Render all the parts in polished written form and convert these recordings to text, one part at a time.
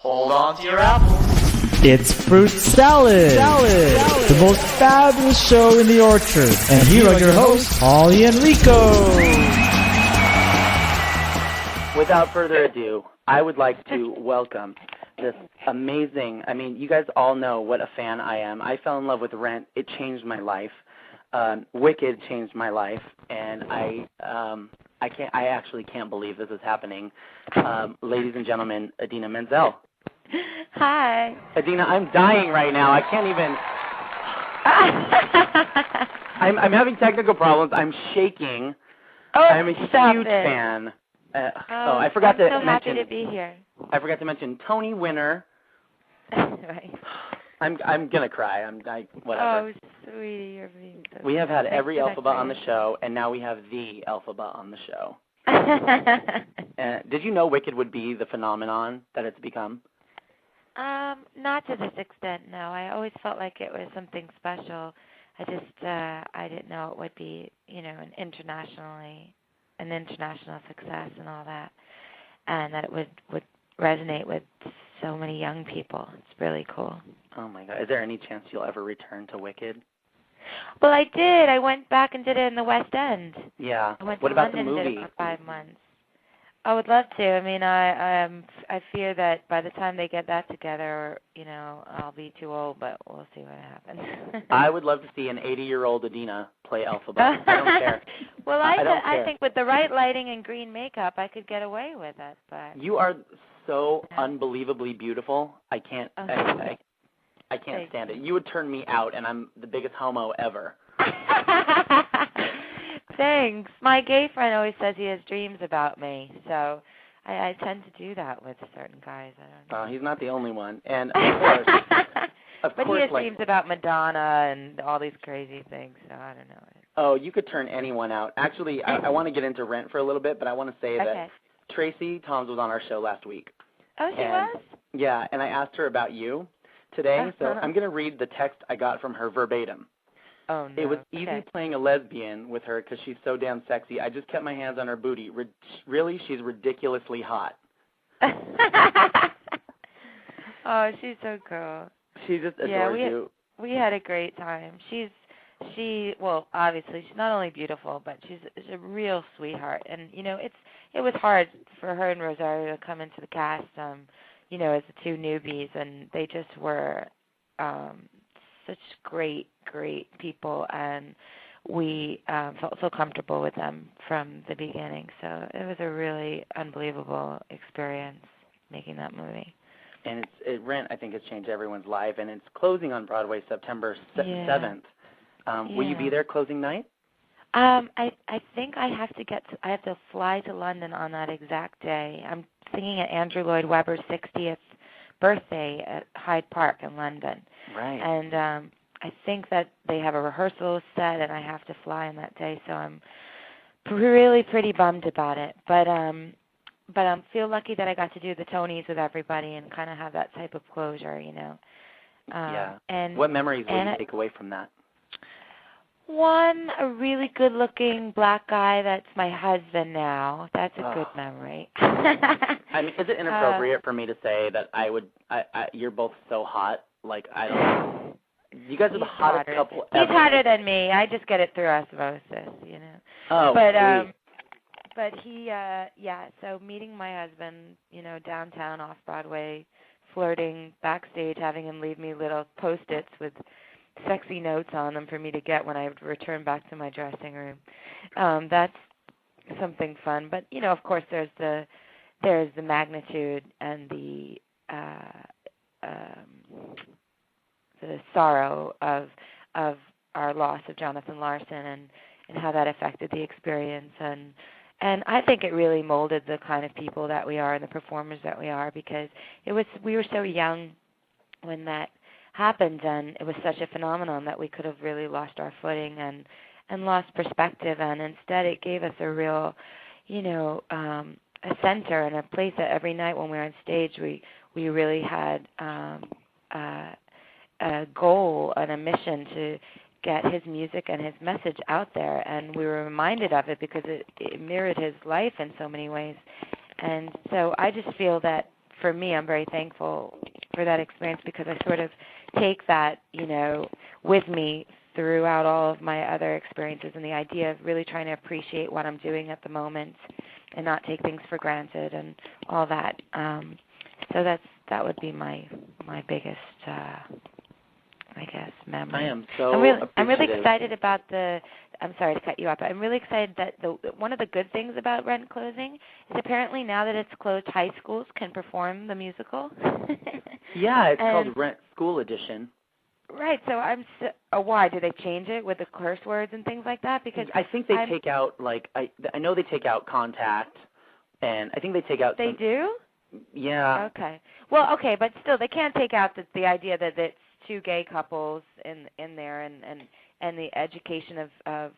Hold on to your apples. It's Fruit Salad. The most fabulous show in the orchard. And here are your hosts, Holly and Rico. Without further ado, I would like to welcome this amazing, you guys all know what a fan I am. I fell in love with Rent. It changed my life. Wicked changed my life, and I actually can't believe this is happening. Ladies and gentlemen, Idina Menzel. Hi. Idina, I'm dying right now. I can't even. I'm having technical problems. I'm shaking. Oh, I'm a stop huge it. fan. I forgot to I'm so mention. happy to be here. I forgot to mention Tony winner. Right. I'm gonna cry. Whatever. Oh, sweetie, you're being so We have had sweet. every Thanks for alphabet that on the praise. show, and now we have the alphabet on the show. Did you know Wicked would be the phenomenon that it's become? Not to this extent, no. I always felt like it was something special. I didn't know it would be, an international success and all that, and that it would resonate with so many young people. It's really cool. Oh my God! Is there any chance you'll ever return to Wicked? Well, I did. I went back and did it in the West End. Yeah. I went What to about London the movie? and did it for 5 months. I would love to. I fear that by the time they get that together, I'll be too old, but we'll see what happens. I would love to see an 80-year-old Idina play Alphabet. I don't care. Well, I don't care. I think with the right lighting and green makeup, I could get away with it. But You are so unbelievably beautiful. I can't stand it. You would turn me out, and I'm the biggest homo ever. Thanks. My gay friend always says he has dreams about me, so I tend to do that with certain guys. I don't know. He's not the only one, and But he has dreams about Madonna and all these crazy things, so I don't know. Oh, you could turn anyone out. Actually, I want to get into Rent for a little bit, but I want to say that Tracy Toms was on our show last week. Oh, she was? Yeah, and I asked her about you today, so I'm going to read the text I got from her verbatim. Oh, no. It was easy playing a lesbian with her because she's so damn sexy. I just kept my hands on her booty. Really, she's ridiculously hot. Oh, she's so cool. She just adores you. We had a great time. Well, obviously, she's not only beautiful, but she's a real sweetheart. And, it was hard for her and Rosario to come into the cast, as the two newbies, and they just were such great people, and we felt so comfortable with them from the beginning. So it was a really unbelievable experience making that movie. And Rent, I think, has changed everyone's life, and it's closing on Broadway September 7th. Will you be there closing night? I think I have to fly to London on that exact day. I'm singing at Andrew Lloyd Webber's 60th birthday at Hyde Park in London. Right. And I think that they have a rehearsal set, and I have to fly on that day, so I'm really pretty bummed about it. But I feel lucky that I got to do the Tonys with everybody and kind of have that type of closure, Yeah. And what memories will you take away from that? One, a really good-looking black guy that's my husband now. That's a good memory. Is it inappropriate for me to say that you're both so hot? Like, I don't know. You guys are the hottest couple ever. He's hotter than me. I just get it through osmosis, Oh, but he, so meeting my husband, downtown off Broadway, flirting backstage, having him leave me little Post-its with sexy notes on them for me to get when I would return back to my dressing room. That's something fun. But, of course, there's the magnitude and the sorrow of our loss of Jonathan Larson and how that affected the experience. And I think it really molded the kind of people that we are and the performers that we are, because we were so young when that happened, and it was such a phenomenon that we could have really lost our footing and lost perspective, and instead it gave us a real, a center and a place that every night when we were on stage we really had a goal and a mission to get his music and his message out there, and we were reminded of it because it mirrored his life in so many ways. And so I just feel that for me, I'm very thankful for that experience because I sort of take that, with me throughout all of my other experiences, and the idea of really trying to appreciate what I'm doing at the moment and not take things for granted and all that. So that would be my biggest, I guess, memory. I am so I'm really appreciative. excited about I'm sorry to cut you off, but I'm really excited that one of the good things about Rent closing is apparently now that it's closed, high schools can perform the musical. Yeah, it's called Rent School Edition. Right. So why did they change it with the curse words and things like that? Because I think they take out I know they take out contact, and I think they take out. They do? Yeah. Okay. Well, okay, but still, they can't take out the idea that it's two gay couples in there, and the education of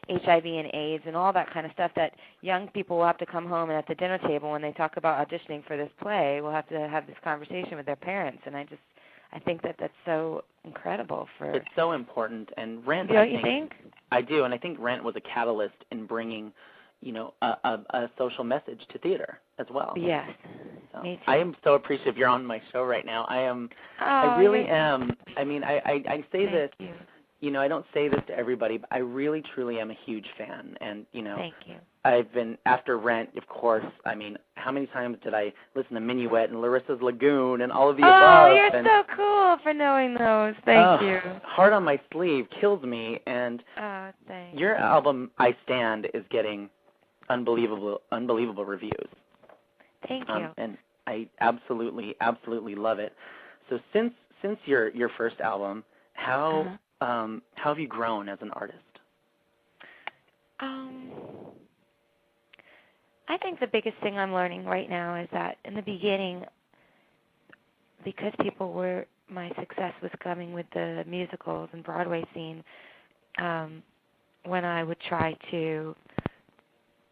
HIV and AIDS and all that kind of stuff that young people will have to come home and at the dinner table when they talk about auditioning for this play, will have to have this conversation with their parents. And I think that that's so incredible It's so important, and Rent. Don't you think? I do, and I think Rent was a catalyst in bringing, a social message to theater as well. Yes. So, Me too. I am so appreciative you're on my show right now. I am. Oh, I really am. I mean, I say this. Thank you. I don't say this to everybody, but I really, truly am a huge fan. And, Thank you. I've been, after Rent, of course, I mean, how many times did I listen to Minuet and Larissa's Lagoon and all of the above? Oh, you're so cool for knowing those. Thank you. Heart on My Sleeve kills me. And thanks. your album, I Stand, is getting unbelievable reviews. Thank you. And I absolutely, absolutely love it. So since your first album, how have you grown as an artist? I think the biggest thing I'm learning right now is that in the beginning, because my success was coming with the musicals and Broadway scene, when I would try to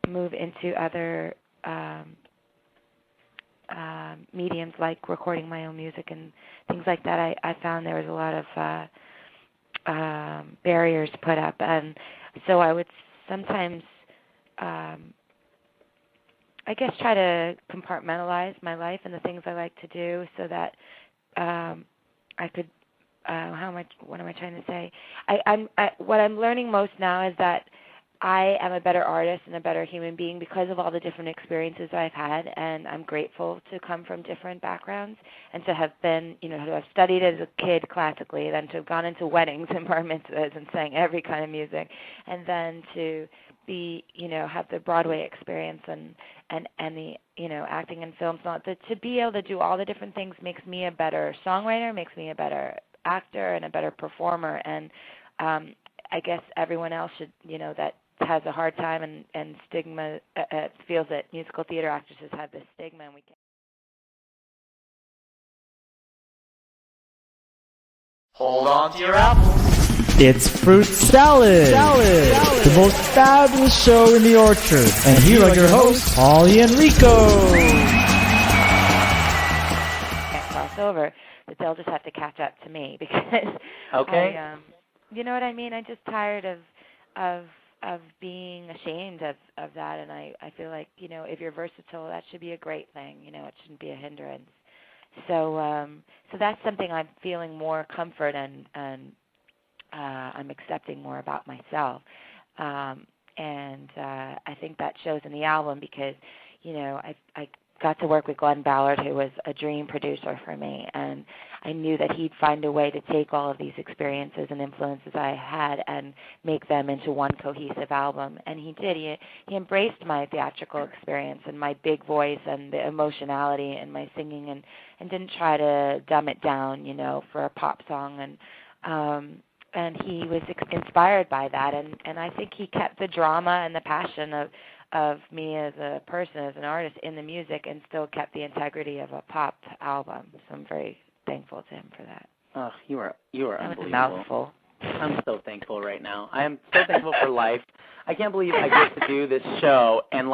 move into other mediums like recording my own music and things like that, I found there was a lot of barriers put up, and so I would sometimes I guess try to compartmentalize my life and the things I like to do so that I could what am I trying to say? What I'm learning most now is that I am a better artist and a better human being because of all the different experiences I've had, and I'm grateful to come from different backgrounds and to have been, to have studied as a kid classically, then to have gone into weddings and bar mitzvahs and sang every kind of music, and then to be, have the Broadway experience and the, acting in films. To be able to do all the different things makes me a better songwriter, makes me a better actor and a better performer, and I guess everyone else should, that has a hard time and stigma feels that musical theater actresses have this stigma, and we can't. Hold on to your apples. It's Fruit Salad, the most fabulous show in the orchard. And here are your hosts, Holly and Rico. Can't cross over, but they'll just have to catch up to me because Okay. you know what I mean? I'm just tired of being ashamed of that, and I feel like, if you're versatile, that should be a great thing. It shouldn't be a hindrance. So that's something I'm feeling more comfort and I'm accepting more about myself. And I think that shows in the album because, I got to work with Glenn Ballard, who was a dream producer for me, and I knew that he'd find a way to take all of these experiences and influences I had and make them into one cohesive album. And he did. He embraced my theatrical experience and my big voice and the emotionality in my singing and didn't try to dumb it down, for a pop song. And he was inspired by that, and I think he kept the drama and the passion of me as a person, as an artist in the music, and still kept the integrity of a pop album. So I'm very thankful to him for that. Oh, you are That was unbelievable. a mouthful. I'm so thankful right now. I am so thankful for life. I can't believe I get to do this show, and,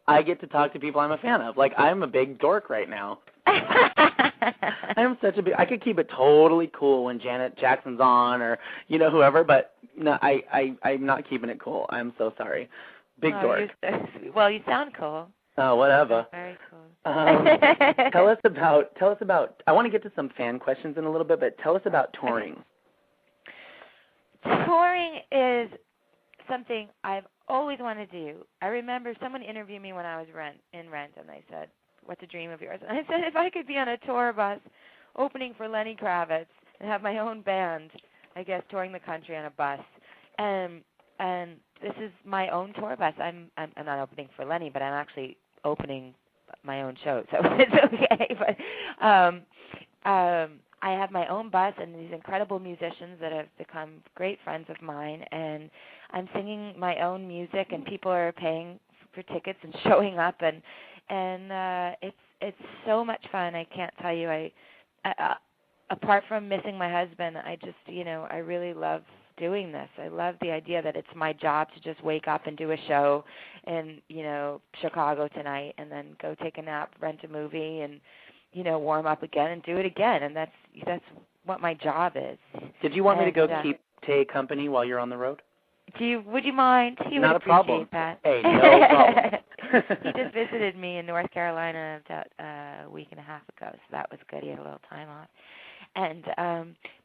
I get to talk to people I'm a fan of. I'm a big dork right now. I'm such a big. I could keep it totally cool when Janet Jackson's on, or whoever. But no, I'm not keeping it cool. I'm so sorry. Big dork. Well, you sound cool. Oh, whatever. Very cool. Tell us about. I want to get to some fan questions in a little bit, but tell us about touring. Touring is something I've always wanted to do. I remember someone interviewed me when I was in Rent, and they said, "What's a dream of yours?" And I said, if I could be on a tour bus opening for Lenny Kravitz and have my own band, I guess, touring the country on a bus. And this is my own tour bus. I'm not opening for Lenny, but I'm actually opening my own show, so it's okay. But I have my own bus and these incredible musicians that have become great friends of mine, and I'm singing my own music, and people are paying for tickets and showing up, and it's so much fun. I can't tell you. I apart from missing my husband, I just I really love doing this. I love the idea that it's my job to just wake up and do a show in Chicago tonight, and then go take a nap, rent a movie, and warm up again and do it again. And that's what my job is. Did you want me to go keep Tay company while you're on the road? Would you mind? He Not would a problem. appreciate that. Hey, no problem. He just visited me in North Carolina about a week and a half ago, so that was good. He had a little time off. And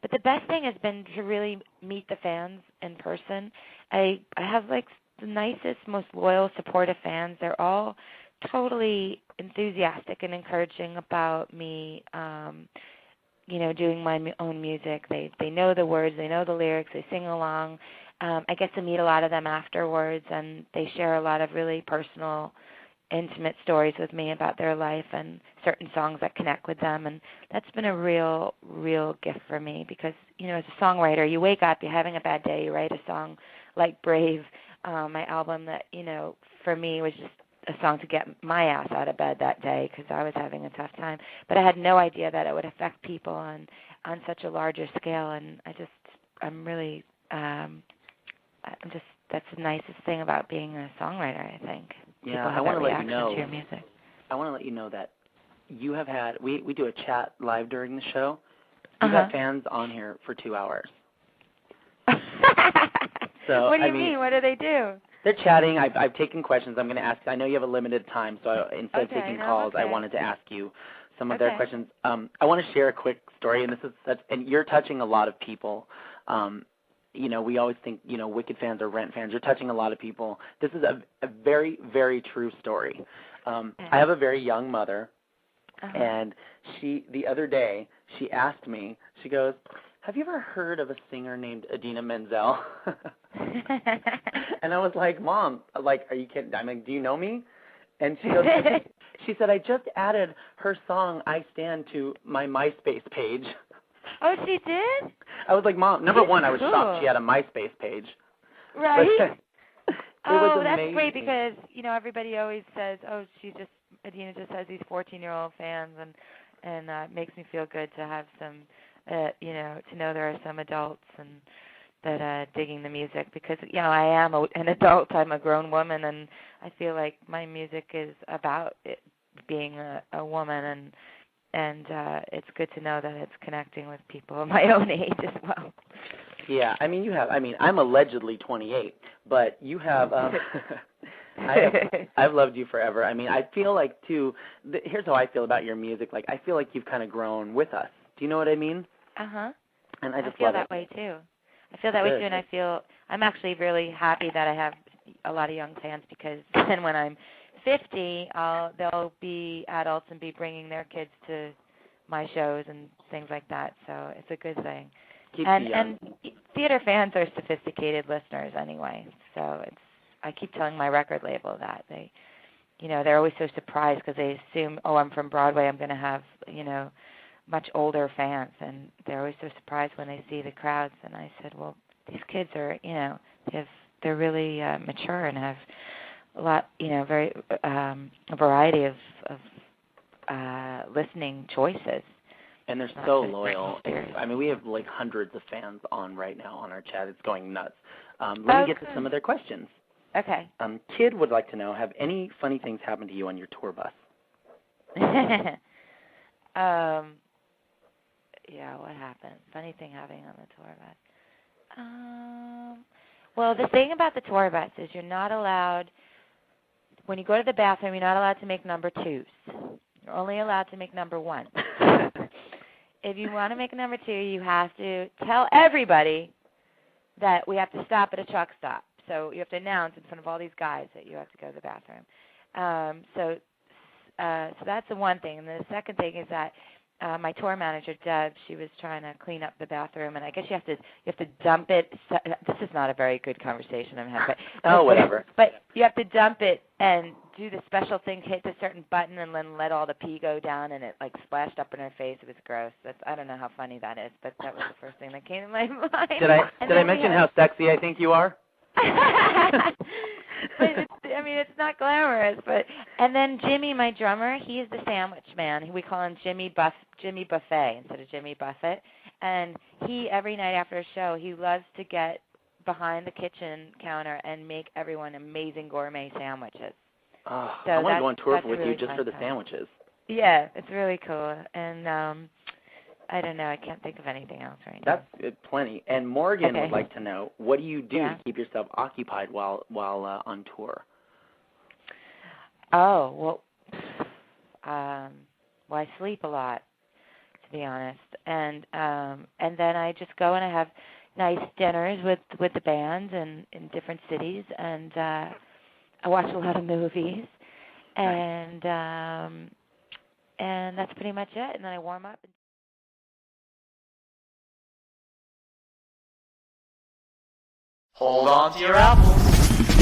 but the best thing has been to really meet the fans in person. I have like the nicest, most loyal, supportive fans. They're all totally enthusiastic and encouraging about me doing my own music. They know the words, they know the lyrics, they sing along. I get to meet a lot of them afterwards, and they share a lot of really personal, intimate stories with me about their life and certain songs that connect with them. And that's been a real, real gift for me because, as a songwriter, you wake up, you're having a bad day, you write a song like Brave, my album that, for me was just a song to get my ass out of bed that day because I was having a tough time. But I had no idea that it would affect people on such a larger scale. And that's the nicest thing about being a songwriter, I think. Yeah, I want to let you know. To your music. I want to let you know that you have had. We do a chat live during the show. You've had fans on here for 2 hours. So what do you mean? What do they do? They're chatting. I've taken questions. I'm going to ask. I know you have a limited time, so instead of taking calls, I wanted to ask you some of their questions. I want to share a quick story, and and you're touching a lot of people. We always think, Wicked fans or Rent fans. You're touching a lot of people. This is a very, very true story. I have a very young mother, and the other day, she asked me, she goes, "Have you ever heard of a singer named Idina Menzel?" And I was like, "Mom, are you kidding?" I'm like, "Do you know me?" And she goes, she said, "I just added her song, I Stand, to my MySpace page." Oh, she did? I was like, "Mom, number one, I was shocked she had a MySpace page." Right. That's amazing. Great because, everybody always says, Idina just has these 14-year-old fans, and it makes me feel good to have some, to know there are some adults and that digging the music because, I am an adult. I'm a grown woman, and I feel like my music is about it being a woman, and it's good to know that it's connecting with people of my own age as well. Yeah, I'm allegedly 28, but you have, I've loved you forever. I feel like, too, here's how I feel about your music. Like, I feel like you've kind of grown with us. Do you know what I mean? Uh-huh. And I feel that way, too. I feel that way, too, and I'm actually really happy that I have a lot of young fans because then when I'm 50, they'll be adults and be bringing their kids to my shows and things like that. So it's a good thing. And theater fans are sophisticated listeners anyway. So I keep telling my record label that they're always so surprised because they assume, I'm from Broadway, I'm going to have much older fans, and they're always so surprised when they see the crowds. And I said, well, these kids are they're really mature and have a lot, very a variety of listening choices. And they're so loyal. We have like hundreds of fans on right now on our chat. It's going nuts. Let me get to some of their questions. Okay. Kid would like to know, have any funny things happened to you on your tour bus? Yeah, what happened? Funny thing happening on the tour bus. Well, the thing about the tour bus is you're not allowed. when you go to the bathroom, you're not allowed to make number 2s. You're only allowed to make number 1. If you want to make a number 2, you have to tell everybody that we have to stop at a truck stop. So you have to announce in front of all these guys that you have to go to the bathroom. So that's the one thing. And the second thing is that my tour manager, Deb, she was trying to clean up the bathroom, and I guess you have to dump it. This is not a very good conversation I'm having. But, whatever. But you have to dump it and do the special thing, hit the certain button, and then let all the pee go down, and it like splashed up in her face. It was gross. I don't know how funny that is, but that was the first thing that came to my mind. Did I mention how sexy I think you are? But it's not glamorous. And then Jimmy, my drummer, he's the sandwich man. We call him Jimmy Buffet instead of Jimmy Buffett. And he, every night after a show, he loves to get behind the kitchen counter and make everyone amazing gourmet sandwiches. Oh, so I want to go on tour with really you just for the sandwiches. Yeah, it's really cool. And I don't know. I can't think of anything else right now. That's plenty. And Morgan Okay. would like to know, what do you do Yeah. to keep yourself occupied while on tour? Oh, well, I sleep a lot, to be honest. And then I just go and I have nice dinners with the bands and in different cities, and I watch a lot of movies, and that's pretty much it. And then I warm up. Hold on to your apples.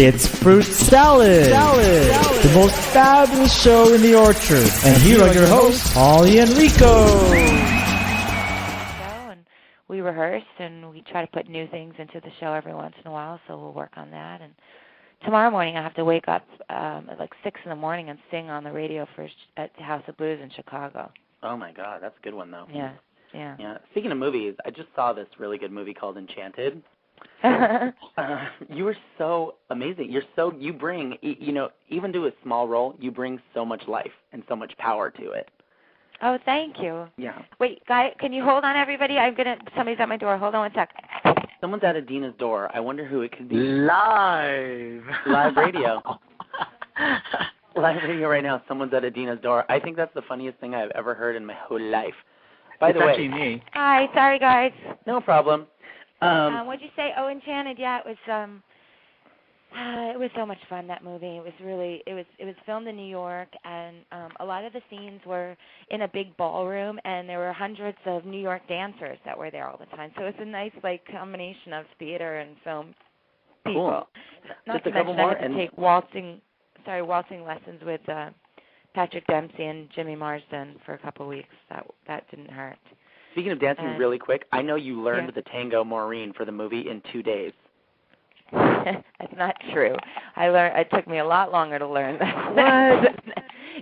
It's Fruit Salad, the most fabulous show in the orchard. And here are your hosts, Holly and Rico. And we rehearse and we try to put new things into the show every once in a while, so we'll work on that. And tomorrow morning I have to wake up at like 6 in the morning and sing on the radio at the House of Blues in Chicago. Oh, my God. That's a good one, though. Yeah. Speaking of movies, I just saw this really good movie called Enchanted. You were so amazing. You bring, even to a small role, you bring so much life and so much power to it. Oh, thank you. Yeah. Wait, guy, can you hold on, everybody? Somebody's at my door. Hold on one sec. Someone's at Idina's door. I wonder who it could be. Live Radio. Live radio right now. Someone's at Idina's door. I think that's the funniest thing I've ever heard in my whole life. By the way, actually me. Hi, sorry, guys. No problem. What'd you say? Oh, Enchanted. Yeah, it was so much fun, that movie. It was filmed in New York, and a lot of the scenes were in a big ballroom, and there were hundreds of New York dancers that were there all the time. So it's a nice combination of theater and film people. Cool. Not Just a to couple mention more I had to take waltzing lessons with Patrick Dempsey and Jimmy Marsden for a couple of weeks. That didn't hurt. Speaking of dancing, really quick, I know you learned the tango Maureen for the movie in 2 days. That's not true. It took me a lot longer to learn that. What?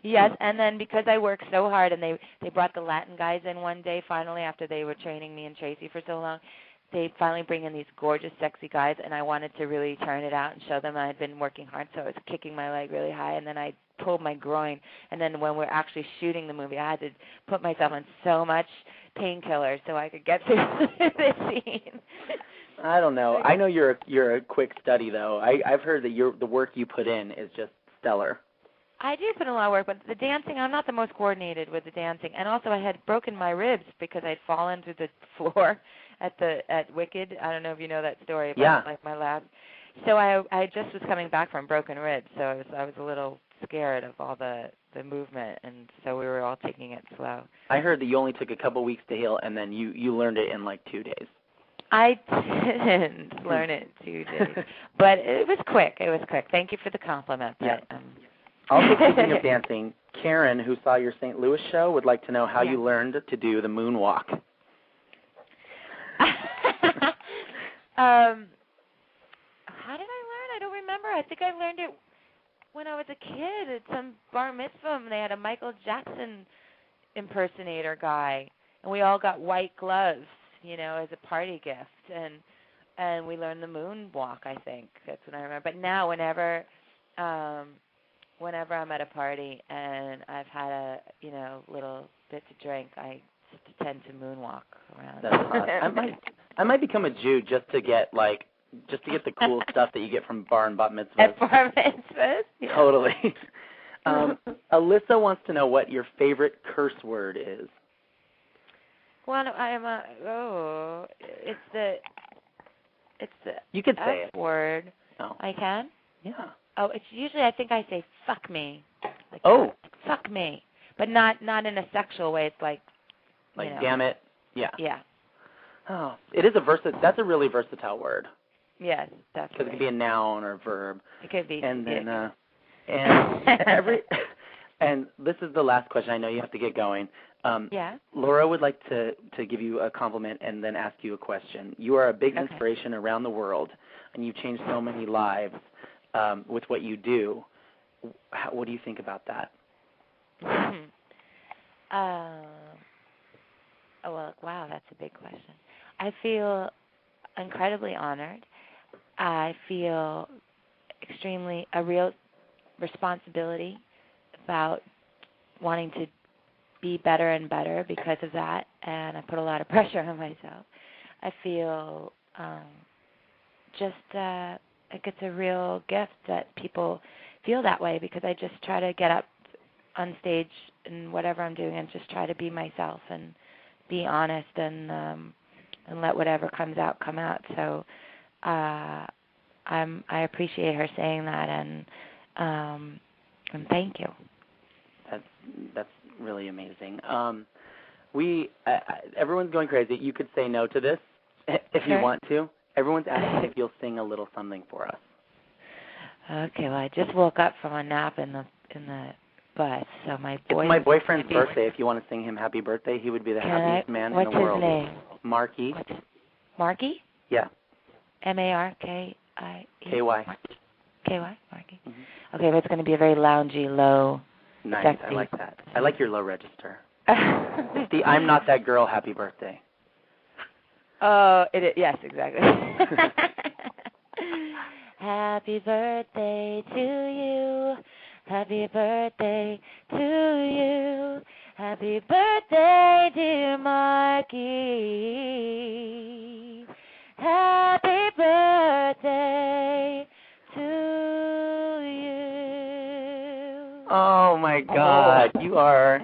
Yes, and then because I worked so hard, and they brought the Latin guys in one day finally after they were training me and Tracy for so long. They finally bring in these gorgeous, sexy guys, and I wanted to really turn it out and show them I had been working hard, so I was kicking my leg really high, and then I pulled my groin. And then when we're actually shooting the movie, I had to put myself on so much painkillers so I could get through the scene. I don't know. I know you're a quick study, though. I've heard that the work you put in is just stellar. I do put in a lot of work, but the dancing, I'm not the most coordinated with the dancing. And also I had broken my ribs because I'd fallen through the floor at Wicked. I don't know if you know that story about my lab. So I just was coming back from broken ribs, so I was a little scared of all the movement, and so we were all taking it slow. I heard that you only took a couple weeks to heal, and then you learned it in like 2 days. I didn't learn it in 2 days, but it was quick. Thank you for the compliment. But, Also, speaking of dancing, Karen, who saw your St. Louis show, would like to know how you learned to do the moonwalk. How did I learn? I don't remember. I think I learned it when I was a kid at some bar mitzvah, and they had a Michael Jackson impersonator guy, and we all got white gloves, as a party gift, and we learned the moonwalk. I think that's what I remember. But now, whenever I'm at a party and I've had a little bit to drink, I tend to moonwalk around. That's hot. I might become a Jew just to get just to get the cool stuff that you get from bar and bat mitzvahs. At bar mitzvahs? Yeah. Totally. Alyssa wants to know what your favorite curse word is. Well, it's the You could say F it. word. Oh. I can? Yeah. Oh, it's usually I think I say fuck me. Like, Oh. fuck me. But not in a sexual way. It's like Damn it. Yeah. Yeah. Oh, it is that's a really versatile word. Yes, Because definitely. it could be a noun or a verb. It could be. And then yeah. and this is the last question. I know you have to get going. Yeah. Laura would like to give you a compliment and then ask you a question. You are a big Okay. inspiration around the world, and you've changed so many lives with what you do. What do you think about that? Well, wow, that's a big question. I feel incredibly honored. I feel a real responsibility about wanting to be better and better because of that, and I put a lot of pressure on myself. I feel like it's a real gift that people feel that way because I just try to get up on stage and whatever I'm doing and just try to be myself and be honest and let whatever comes out come out. So I appreciate her saying that and thank you. That's really amazing. Everyone's going crazy. You could say no to this if you want to. Everyone's asking if you'll sing a little something for us. Okay, well I just woke up from a nap in the bus, so It's my boyfriend's birthday. If you want to sing him happy birthday, he would be the happiest man in the world. What's his name? Marky. Marky? Yeah. Markie? KY. KY? Marky. Mm-hmm. Okay, but it's going to be a very loungy, low, Nice. sexy. I like that. I like your low register. It's the I'm Not That Girl happy birthday. Oh, yes, exactly. Happy birthday to you. Happy birthday to you. Happy birthday, dear Marky. Happy birthday to you. Oh my God, you are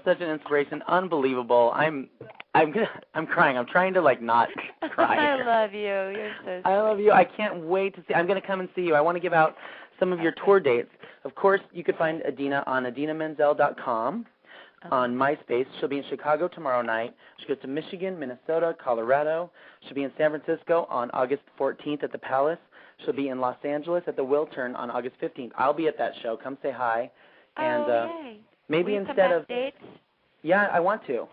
such an inspiration. Unbelievable. I'm crying. I'm trying to not cry. I love you. You're so sweet. I love you. I can't wait to see. I'm going to come and see you. I want to give out some of your tour dates. Of course, you could find Idina on idinamenzel.com. On MySpace. She'll be in Chicago tomorrow night. She goes to Michigan, Minnesota, Colorado. She'll be in San Francisco on August 14th at the Palace. She'll be in Los Angeles at the Wiltern on August 15th. I'll be at that show. Come say hi. And yay. maybe Will you instead come of dates? Yeah, I want to.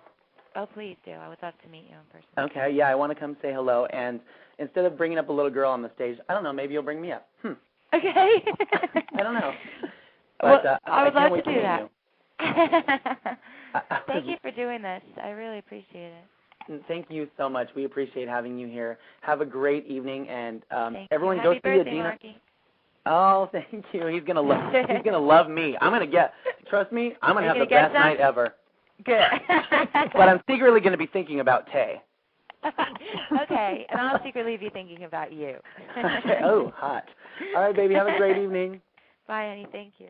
Oh, please do. I would love to meet you in person. Okay, yeah, I want to come say hello. And instead of bringing up a little girl on the stage, I don't know, maybe you'll bring me up. Okay. I don't know. But, well, I would love to do meet that. you. Thank you for doing this. I really appreciate it. Thank you so much. We appreciate having you here. Have a great evening, and everyone Happy go see birthday, Idina. Marky. Oh, thank you. He's gonna love me. Trust me, I'm gonna have the best night ever. Good. But I'm secretly gonna be thinking about Tay. Okay, and I'll secretly be thinking about you. Okay. Oh, hot. All right, baby. Have a great evening. Bye, honey. Thank you.